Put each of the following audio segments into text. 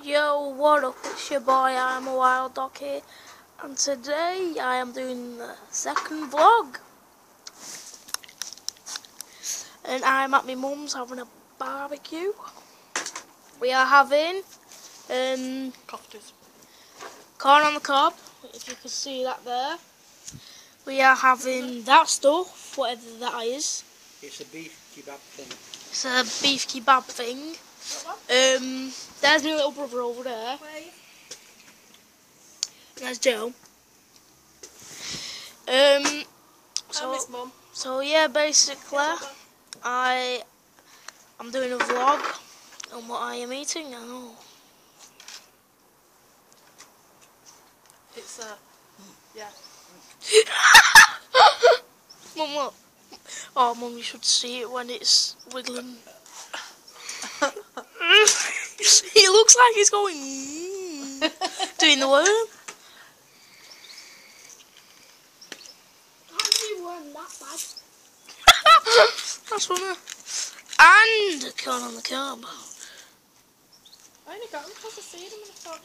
Yo, what up? It's your boy, I'm a Wild Dog here, and today I am doing the second vlog. And I'm at my mum's having a barbecue. We are having Cofters. corn on the cob, if you can see that there. We are having that stuff, whatever that is. It's a beef kebab thing. It's a beef kebab thing. There's my little brother over there. There's Joe. So yeah, basically, I'm doing a vlog on what I am eating. I know. It's yeah. Mum, look. Oh, Mum, you should see it when it's wiggling. It looks like it's going doing the worm. Can't do worm that bad. That's funny. And corn on the cob. I only got them because I see them and I thought,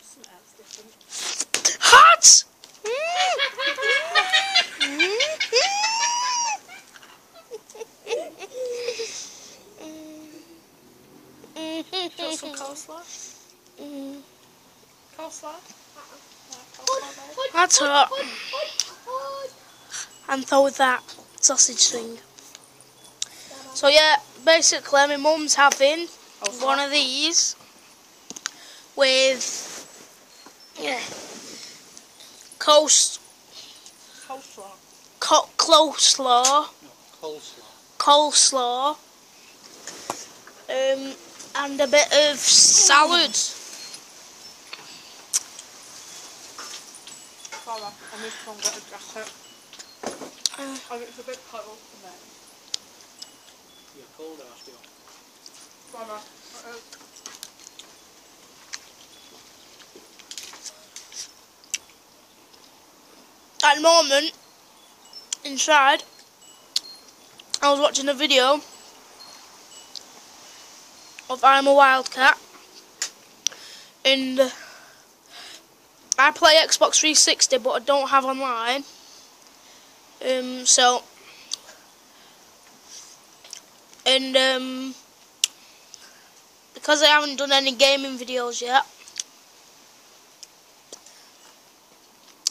something else different. Hot! Do you want some coleslaw? Coleslaw? That's hot. And so with that sausage thing. So yeah, basically my mum's having one of these with coleslaw, and a bit of salad. Sorry, I need to go and get a jacket. It's a bit cold for me. You're cold, aren't you? Sorry. At the moment, inside, I was watching a video of I'm a Wildcat, and I play Xbox 360, but I don't have online. Because I haven't done any gaming videos yet,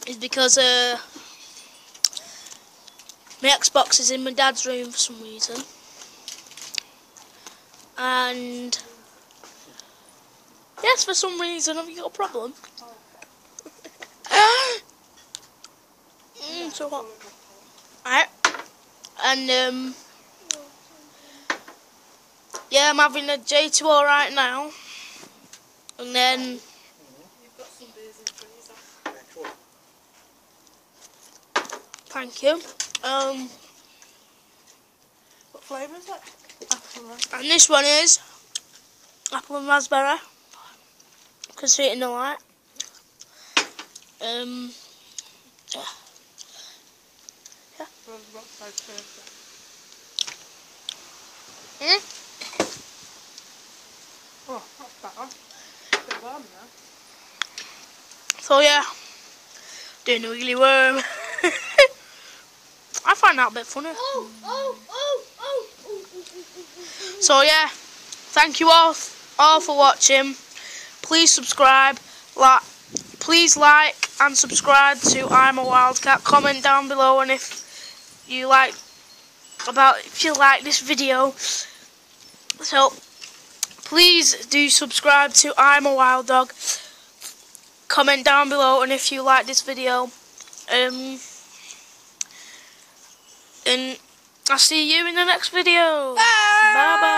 is because my Xbox is in my dad's room for some reason, and yes, for some reason, have you got a problem? So hot. Alright, and yeah, I'm having a J2O right now, and then You've got some beers in the freezer. thank you. What flavour is it? Apple, right? And this one is apple and raspberry. You can see it in the light. Yeah. Oh, that's better. A bit warm now. So yeah, doing a wiggly worm. I find that a bit funny. So yeah, thank you all for watching. Please subscribe, please like and subscribe to I'm a Wildcat. Comment down below, and if you like this video. So please do subscribe to I'm a Wild Dog. Comment down below, and if you like this video, and I'll see you in the next video. Bye bye.